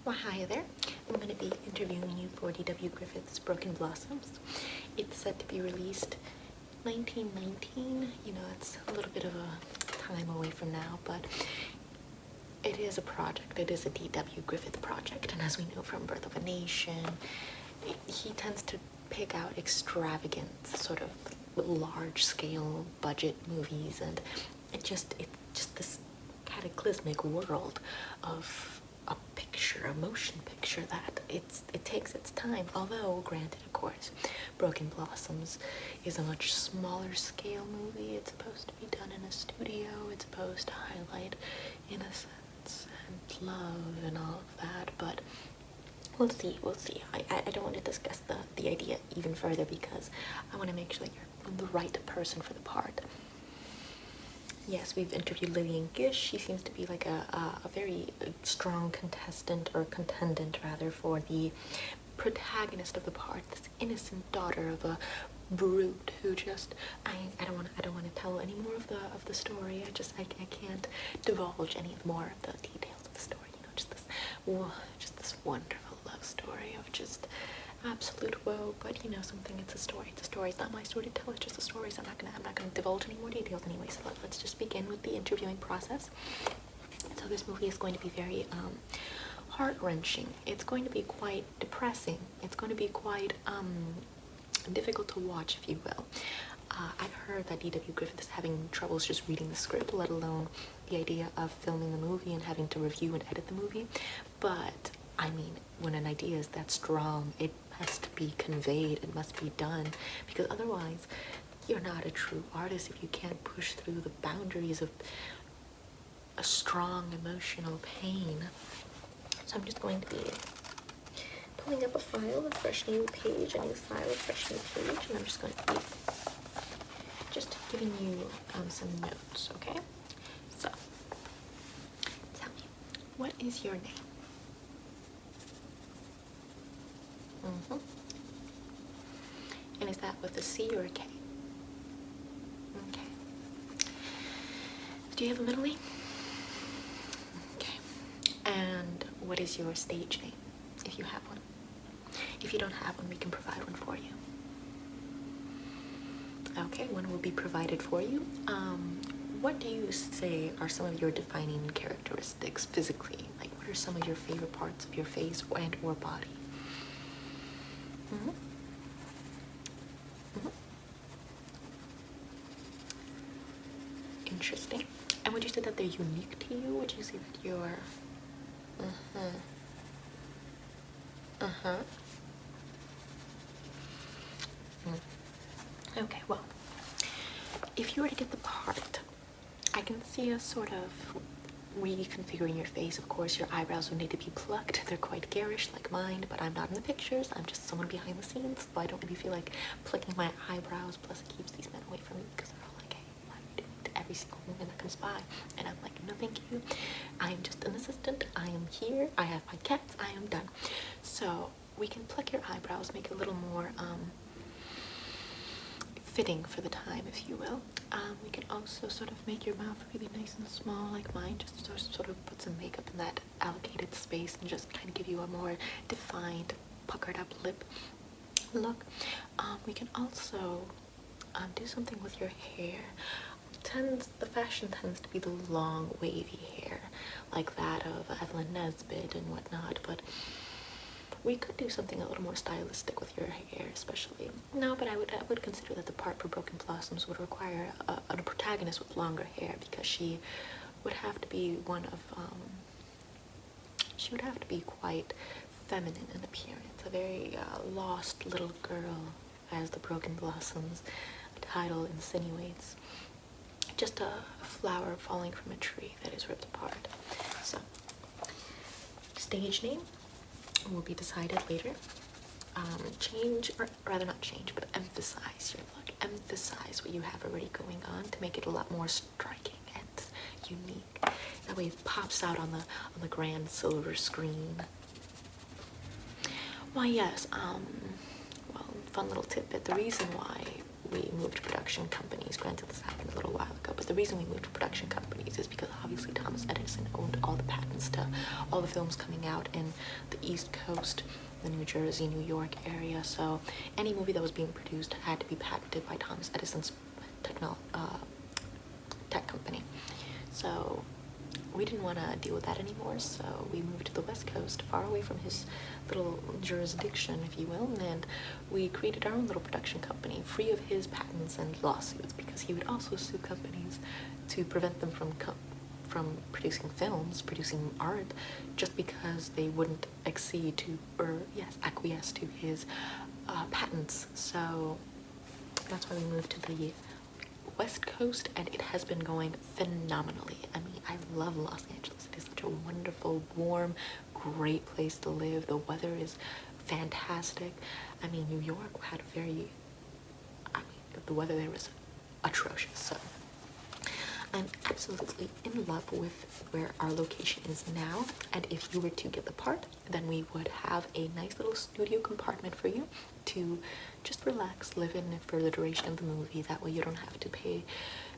Well, hi there. I'm going to be interviewing you for D.W. Griffith's Broken Blossoms. It's set to be released 1919. You know, it's a little bit of a time away from now, but it is a project. It is a D.W. Griffith project, and as we know from Birth of a Nation, he tends to pick out extravagant, sort of large-scale budget movies, and it's just this cataclysmic world of a picture, a motion picture that it takes its time. Although, granted, of course, Broken Blossoms is a much smaller scale movie. It's supposed to be done in a studio. It's supposed to highlight innocence and love and all of that, but we'll see. I don't want to discuss the idea even further because I want to make sure that you're the right person for the part. Yes, we've interviewed Lillian Gish. She seems to be like a very strong contestant, or contendant rather, for the protagonist of the part, this innocent daughter of a brute who just I don't want to tell any more of the story. I can't divulge any more of the details of the story. You know, just this wonderful love story of just absolute woe. But you know something, it's a story. It's a story. It's not my story to tell. It's just a story. So I'm not gonna divulge any more details anyway. So let's just begin with the interviewing process. So this movie is going to be very heart-wrenching. It's going to be quite depressing. It's going to be quite difficult to watch, if you will. I've heard that D.W. Griffith is having troubles just reading the script, let alone the idea of filming the movie and having to review and edit the movie. But I mean, when an idea is that strong, it has to be conveyed, it must be done, because otherwise you're not a true artist if you can't push through the boundaries of a strong emotional pain. So I'm just going to be pulling up a file, a fresh new page, a new file, a fresh new page, and I'm just going to be just giving you some notes, okay? So, tell me, what is your name? And is that with a C or a K? Okay. Do you have a middle name? Okay. And what is your stage name, if you have one? If you don't have one, we can provide one for you. Okay, one will be provided for you. What do you say are some of your defining characteristics physically? Like, what are some of your favorite parts of your face and or body? Interesting. And would you say that they're unique to you? Would you say that you're... Okay, well, if you were to get the part, I can see us sort of reconfiguring your face. Of course, your eyebrows would need to be plucked. They're quite garish like mine, but I'm not in the pictures. I'm just someone behind the scenes, so I don't really feel like plucking my eyebrows. Plus, it keeps these men away from me because they're all like, hey, what are you doing to every single woman that comes by? And I'm like, no, thank you. I am just an assistant. I am here. I have my cats. I am done. So we can pluck your eyebrows, make it a little more fitting for the time, if you will. We can also sort of make your mouth really nice and small like mine, just to sort of put some makeup in that allocated space and just kind of give you a more defined, puckered up lip look. We can also do something with your hair. The fashion tends to be the long, wavy hair, like that of Evelyn Nesbit and whatnot, but we could do something a little more stylistic with your hair, especially. No, but I would consider that the part for Broken Blossoms would require a protagonist with longer hair, because she would have to be she would have to be quite feminine in appearance, a very lost little girl, as the Broken Blossoms title insinuates. Just a flower falling from a tree that is ripped apart. So, stage name will be decided later. Change, or rather not change, but emphasize your look. Emphasize what you have already going on to make it a lot more striking and unique. That way it pops out on the grand silver screen. Why, yes, well, fun little tidbit. The reason why we moved production companies. Granted, this happened a little while ago, but the reason we moved production companies is because obviously Thomas Edison owned all the patents to all the films coming out in the East Coast, the New Jersey, New York area. So any movie that was being produced had to be patented by Thomas Edison's tech company. So we didn't want to deal with that anymore, so we moved to the West Coast, far away from his little jurisdiction, if you will, and we created our own little production company, free of his patents and lawsuits, because he would also sue companies to prevent them from producing films, producing art, just because they wouldn't accede to, or yes, acquiesce to his patents. So that's why we moved to the West Coast, and it has been going phenomenally. I mean, I love Los Angeles. It is such a wonderful, warm, great place to live. The weather is fantastic. I mean, New York had the weather there was atrocious. So I'm absolutely in love with where our location is now, and if you were to get the part, then we would have a nice little studio compartment for you to just relax, live in for the duration of the movie. That way you don't have to pay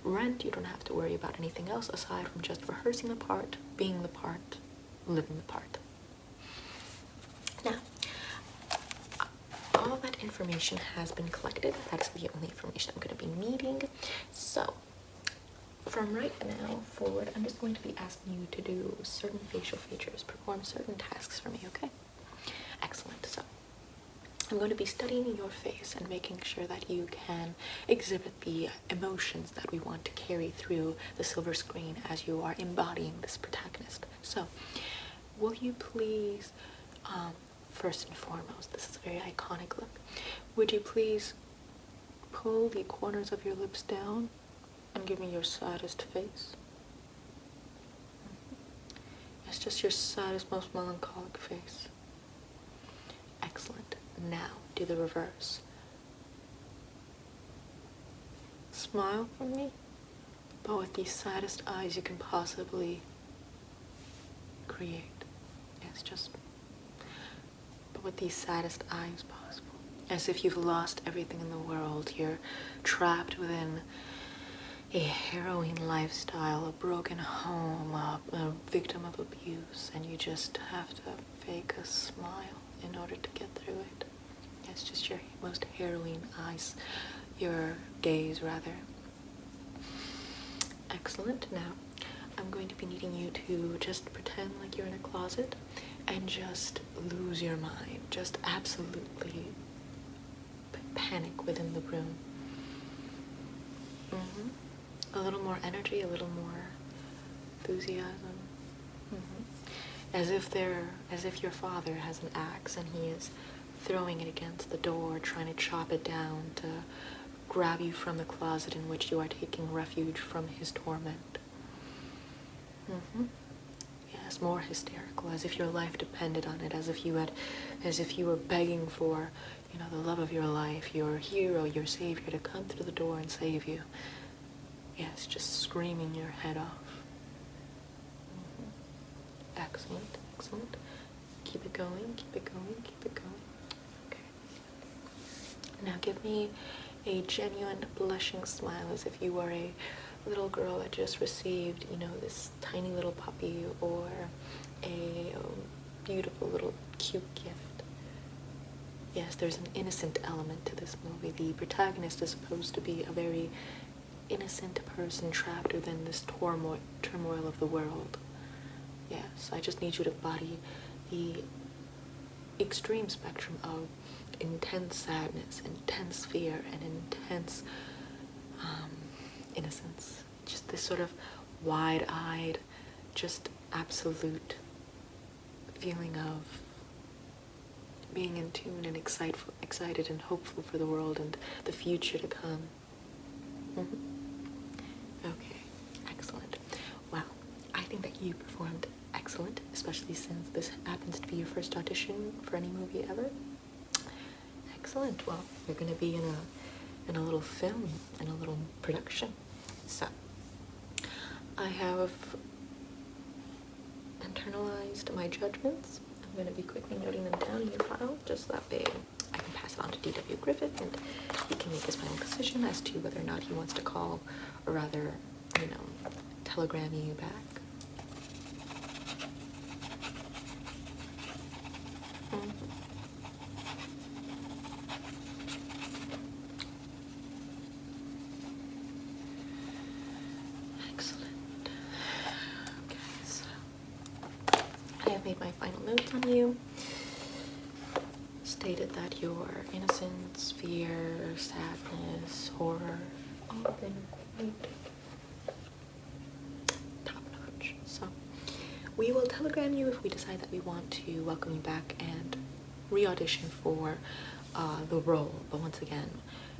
rent, you don't have to worry about anything else aside from just rehearsing the part, being the part, living the part. Now, all that information has been collected. That is the only information I'm going to be needing. So from right now forward, I'm just going to be asking you to do certain facial features, perform certain tasks for me, okay? Excellent. So I'm going to be studying your face and making sure that you can exhibit the emotions that we want to carry through the silver screen as you are embodying this protagonist. So, will you please, first and foremost, this is a very iconic look, would you please pull the corners of your lips down and give me your saddest face? It's just your saddest, most melancholic face. Excellent. Now, do the reverse. Smile for me, but with the saddest eyes you can possibly create. Yes, but with the saddest eyes possible. As if you've lost everything in the world. You're trapped within a harrowing lifestyle, a broken home, a victim of abuse, and you just have to fake a smile in order to get through it. It's just your most harrowing eyes, your gaze rather. Excellent. Now, I'm going to be needing you to just pretend like you're in a closet and just lose your mind. Just absolutely panic within the room. A little more energy, a little more enthusiasm. As if your father has an axe and he is throwing it against the door, trying to chop it down to grab you from the closet in which you are taking refuge from his torment. Yes, more hysterical, as if your life depended on it, as if you were begging for, the love of your life, your hero, your savior to come through the door and save you. Yes, just screaming your head off. Excellent, excellent. Keep it going, keep it going, keep it going. Okay. Now give me a genuine blushing smile as if you were a little girl that just received, this tiny little puppy or a beautiful little cute gift. Yes, there's an innocent element to this movie. The protagonist is supposed to be a very innocent person trapped within this turmoil of the world. Yes, I just need you to embody the extreme spectrum of intense sadness, intense fear, and intense innocence. Just this sort of wide-eyed, just absolute feeling of being in tune and excited and hopeful for the world and the future to come. Okay, excellent. Wow, I think that you performed excellent, especially since this happens to be your first audition for any movie ever. Excellent. Well, you're going to be in a little film, in a little production. So, I have internalized my judgments. I'm going to be quickly noting them down in your file, just that way I can pass it on to D.W. Griffith, and he can make his final decision as to whether or not he wants to call, or rather, you know, telegram you back. Mm-hmm. Excellent. Okay, so I have made my final notes on you. Stated that your innocence, fear, sadness, horror, all of them top notch. So we will telegram you if we decide that we want to welcome you back and re-audition for the role. But once again,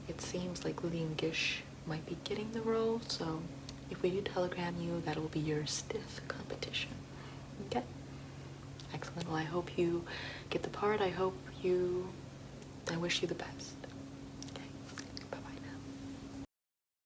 it seems like Lillian Gish might be getting the role, so if we do telegram you, that will be your stiff competition. Okay? Excellent. Well, I hope you get the part. I wish you the best.